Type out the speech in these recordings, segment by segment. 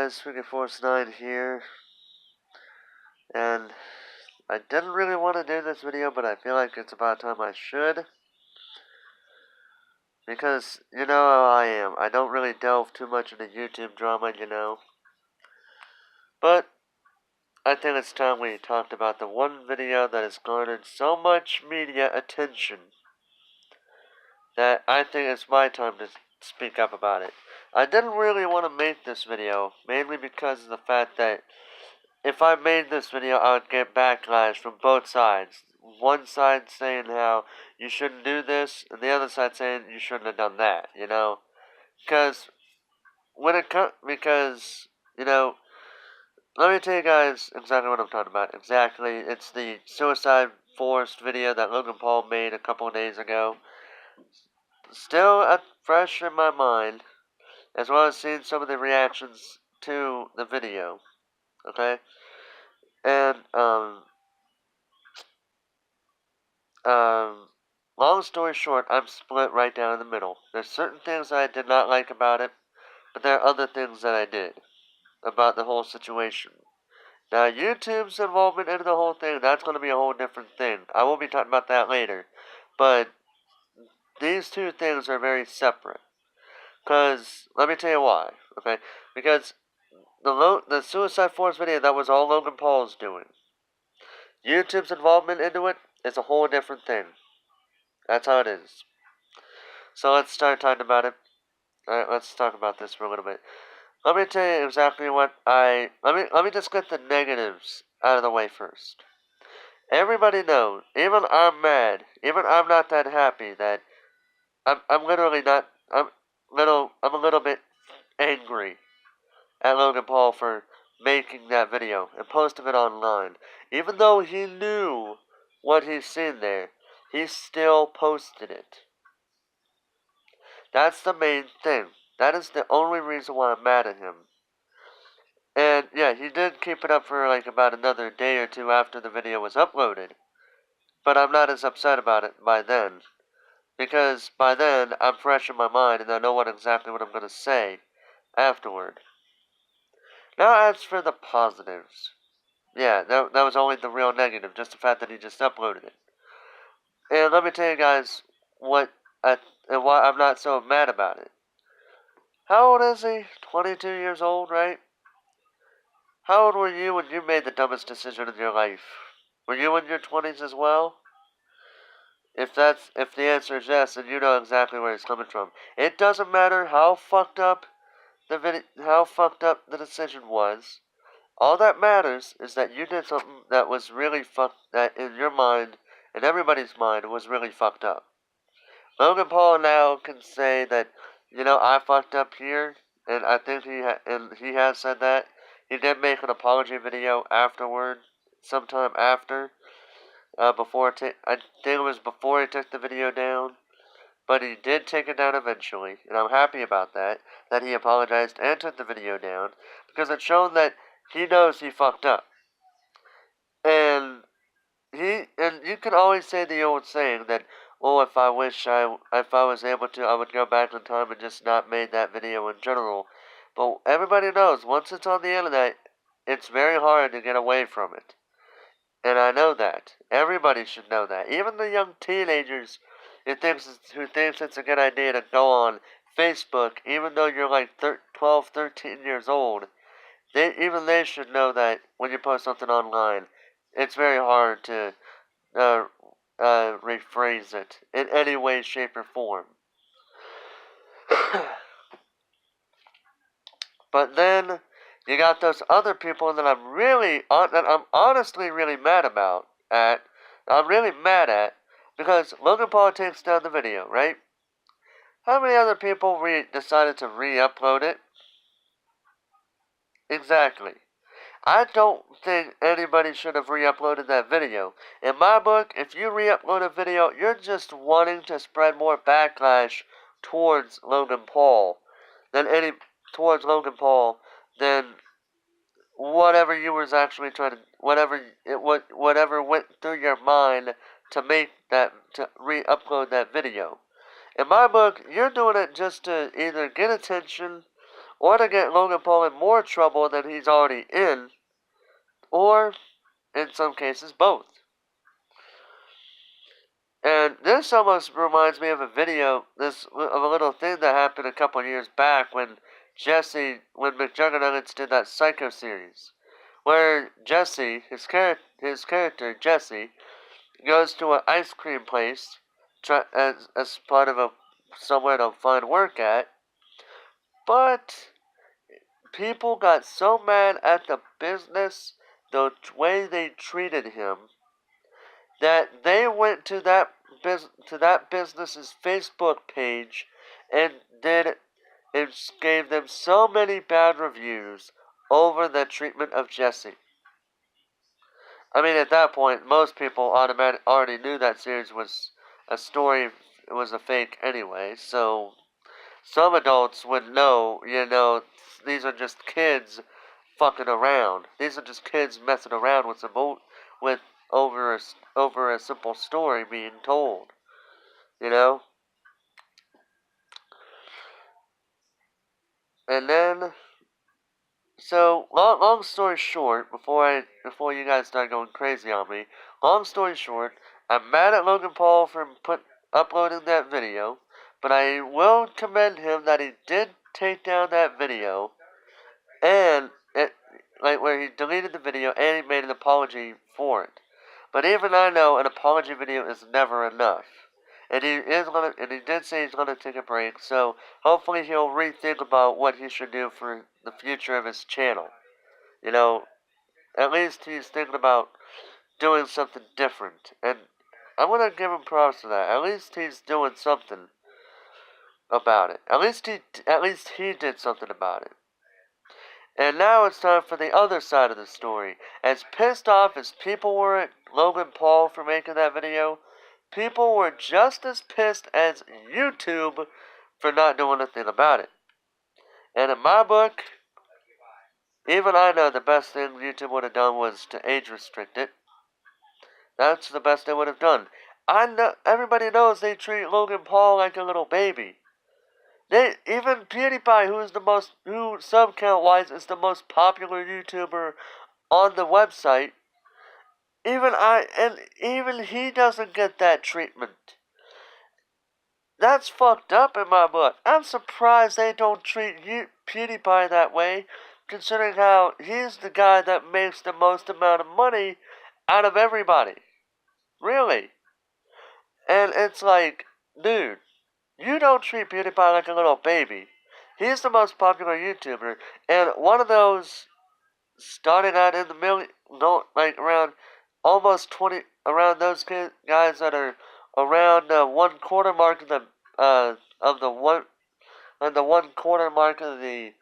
guys, Freaking Force 9 here, and I didn't really want to do this video, but I feel like it's about time I should, because you know how I am. I don't really delve too much into YouTube drama, but I think it's time we talked about the one video that has garnered so much media attention that I think it's my time to speak up about it. I didn't really want to make this video, mainly because of the fact that if I made this video, I would get backlash from both sides. One side saying how you shouldn't do this, and the other side saying you shouldn't have done that, Because, let me tell you guys exactly what I'm talking about. Exactly, it's the Suicide Forest video that Logan Paul made a couple of days ago. Still fresh in my mind, as well as seeing some of the reactions to the video, okay? And, long story short, I'm split right down in the middle. There's certain things I did not like about it, but there are other things that I did about the whole situation. Now, YouTube's involvement in the whole thing, that's going to be a whole different thing. I will be talking about that later. But these two things are very separate. Because, let me tell you why, okay? Because the Suicide Force video, that was all Logan Paul's doing. YouTube's involvement into it is a whole different thing. That's how it is. So let's start talking about it. Alright, let's talk about this for a little bit. Let me tell you exactly what let me just get the negatives out of the way first. Everybody knows, even I'm mad, even I'm not that happy that I'm literally not I'm a little bit angry at Logan Paul for making that video and posting it online. Even though he knew what he's seen there, he still posted it. That's the main thing. That is the only reason why I'm mad at him. And yeah, he did keep it up for like about another day or two after the video was uploaded. But I'm not as upset about it by then. Because by then, I'm fresh in my mind and I know exactly what I'm going to say afterward. Now as for the positives. Yeah, that was only the real negative, just the fact that he just uploaded it. And let me tell you guys why I'm not so mad about it. How old is he? 22 years old, right? How old were you when you made the dumbest decision in your life? Were you in your 20s as well? If the answer is yes, then you know exactly where he's coming from. It doesn't matter how fucked up the decision was. All that matters is that you did something that was really that in your mind, in everybody's mind, was really fucked up. Logan Paul now can say that, I fucked up here, and I think he has said that. He did make an apology video afterward, sometime after, I think it was before he took the video down, but he did take it down eventually, and I'm happy about that he apologized and took the video down, because it showed that he knows he fucked up. And you can always say the old saying that, oh, if I was able to, I would go back in time and just not made that video in general. But everybody knows, once it's on the internet, it's very hard to get away from it. And I know that. Everybody should know that. Even the young teenagers who thinks it's a good idea to go on Facebook, even though you're like 12, 13 years old, even they should know that when you post something online, it's very hard to rephrase it in any way, shape, or form. But then you got those other people that I'm honestly really mad about. I'm really mad at because Logan Paul takes down the video, right? How many other people decided to re-upload it? Exactly. I don't think anybody should have re-uploaded that video. In my book, if you re-upload a video, you're just wanting to spread more backlash towards Logan Paul than whatever you was actually trying to whatever went through your mind to re-upload that video. In my book, you're doing it just to either get attention or to get Logan Paul in more trouble than he's already in, or, in some cases, both. And this almost reminds me of a video, of a little thing that happened a couple years back when McJuggernuggets did that Psycho series, where Jesse, his character Jesse, goes to an ice cream place as part of a somewhere to find work at, but people got so mad at the business, the way they treated him, that they went to that business's Facebook page and gave them so many bad reviews over the treatment of Jesse. I mean, at that point, most people already knew that series was a story, it was a fake anyway, so some adults would know, these are just kids fucking around. These are just kids messing around with with over a simple story being told, you know? And then, so long story short, before you guys start going crazy on me, long story short, I'm mad at Logan Paul for uploading that video, but I will commend him that he did take down that video, and where he deleted the video and he made an apology for it. But even I know an apology video is never enough. And he did say he's gonna take a break, so hopefully he'll rethink about what he should do for the future of his channel. You know, at least he's thinking about doing something different. And I'm gonna give him props for that. At least he's doing something about it. At least he did something about it. And now it's time for the other side of the story. As pissed off as people were at Logan Paul for making that video, people were just as pissed as YouTube for not doing a thing about it. And in my book, even I know the best thing YouTube would have done was to age restrict it. That's the best they would have done. I know everybody knows they treat Logan Paul like a little baby. Even PewDiePie, who sub count wise is the most popular YouTuber on the website, even he doesn't get that treatment. That's fucked up in my book. I'm surprised they don't treat PewDiePie that way, considering how he's the guy that makes the most amount of money out of everybody. Really. And it's like, dude, you don't treat PewDiePie like a little baby. He's the most popular YouTuber, and one of those starting out in the million, no, like around almost 20, around those guys that are around the 1/4 mark of the 1/4 mark of the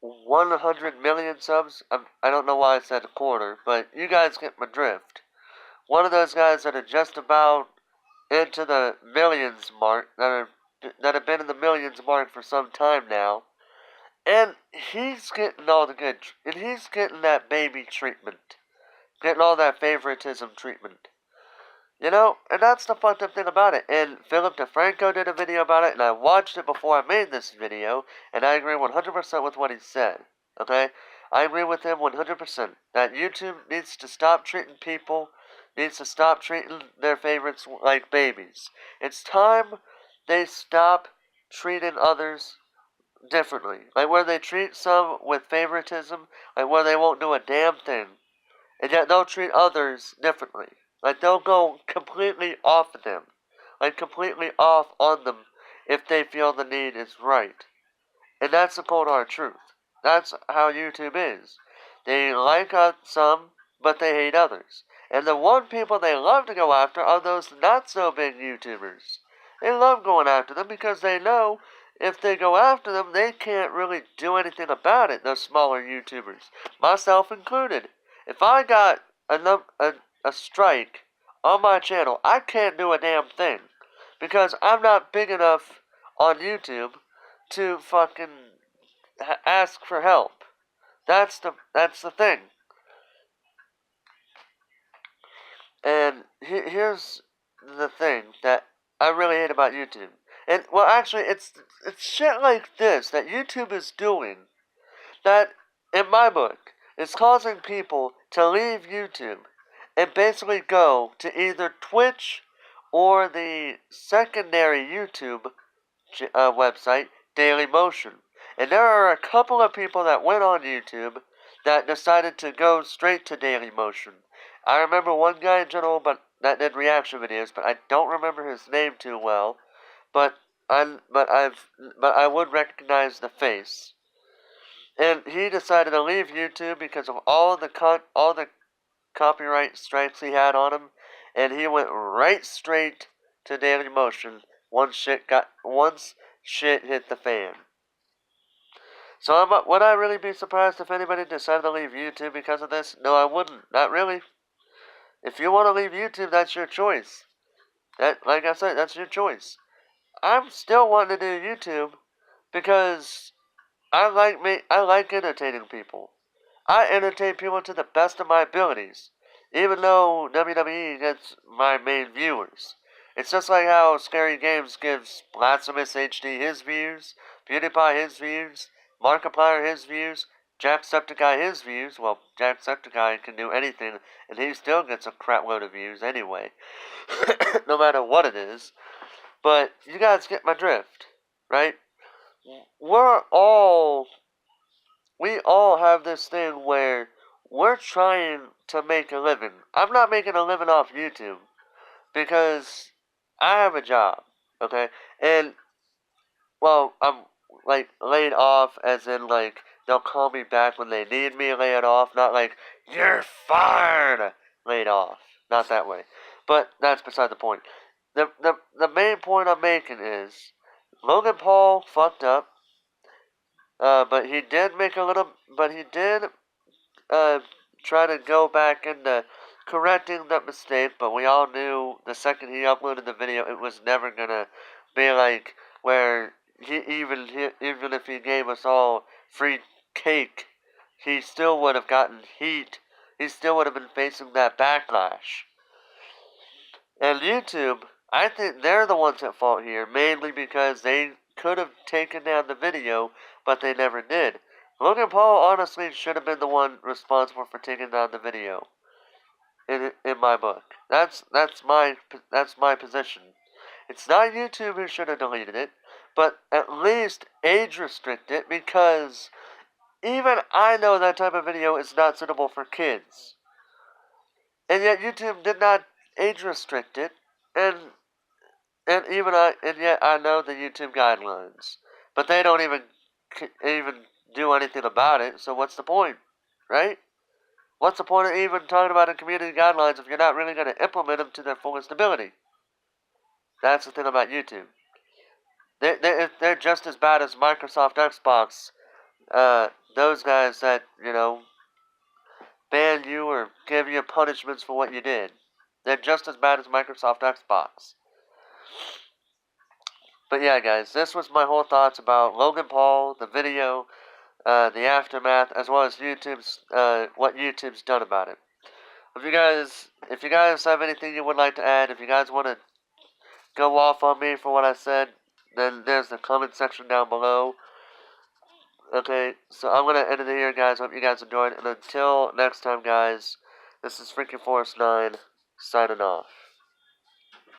100 million subs. I don't know why I said a quarter, but you guys get my drift. One of those guys that are just about into the millions mark, that have been in the millions mark for some time now. And he's getting he's getting that baby treatment. Getting all that favoritism treatment. And that's the fucked up thing about it. And Philip DeFranco did a video about it, and I watched it before I made this video, and I agree 100% with what he said. Okay? I agree with him 100%. That YouTube needs to stop treating their favorites like babies. It's time they stop treating others differently. Like where they treat some with favoritism, like where they won't do a damn thing. And yet they'll treat others differently. Like they'll go completely off of them. Like completely off on them if they feel the need is right. And that's the cold hard truth. That's how YouTube is. They like some, but they hate others. And the one people they love to go after are those not so big YouTubers. They love going after them because they know if they go after them, they can't really do anything about it, those smaller YouTubers. Myself included. If I got a strike on my channel, I can't do a damn thing. Because I'm not big enough on YouTube to fucking ask for help. That's the thing. And here's the thing that I really hate about YouTube. And, well, actually, it's shit like this that YouTube is doing that, in my book, is causing people to leave YouTube and basically go to either Twitch or the secondary YouTube website, Daily Motion. And there are a couple of people that went on YouTube that decided to go straight to Daily Motion. I remember one guy in general, but that did reaction videos, but I don't remember his name too well. But I would recognize the face. And he decided to leave YouTube because of all the copyright strikes he had on him, and he went right straight to Daily Motion once shit hit the fan. So would I really be surprised if anybody decided to leave YouTube because of this? No, I wouldn't. Not really. If you want to leave YouTube, that's your choice. Like I said, that's your choice. I'm still wanting to do YouTube because I like entertaining people. I entertain people to the best of my abilities, even though WWE gets my main viewers. It's just like how Scary Games gives Blasphemous HD his views, PewDiePie his views, Markiplier his views, Jacksepticeye his views. Well, Jacksepticeye can do anything, and he still gets a crap load of views anyway, no matter what it is. But you guys get my drift, right? We're all we all have this thing where we're trying to make a living. I'm not making a living off YouTube because I have a job, okay? And, well, I'm, like, laid off as in, like, they'll call me back when they need me laid off, not like, you're fired, laid off. Not that way. But that's beside the point. The main point I'm making is Logan Paul fucked up. But he did make a little. But he did uh, try to go back into correcting that mistake. But we all knew the second he uploaded the video, it was never gonna be like where even if he gave us all free cake, he still would have gotten heat. He still would have been facing that backlash. And YouTube, I think they're the ones at fault here, mainly because they could have taken down the video, but they never did. Logan Paul honestly should have been the one responsible for taking down the video. In my book, that's my position. It's not YouTube who should have deleted it, but at least age restrict it because even I know that type of video is not suitable for kids. And yet YouTube did not age restrict it, and yet I know the YouTube guidelines, but they don't even do anything about it. So what's the point, right? What's the point of even talking about the community guidelines if you're not really going to implement them to their fullest ability? That's the thing about YouTube. They're just as bad as Microsoft Xbox. Those guys that ban you or give you punishments for what you did. They're just as bad as Microsoft Xbox. But yeah, guys, this was my whole thoughts about Logan Paul, the video, the aftermath, as well as what YouTube's done about it. If you guys have anything you would like to add, if you guys want to go off on me for what I said, then there's the comment section down below. Okay, so I'm gonna end it here, guys. Hope you guys enjoyed, and until next time, guys, this is Freaking Force 9 signing off.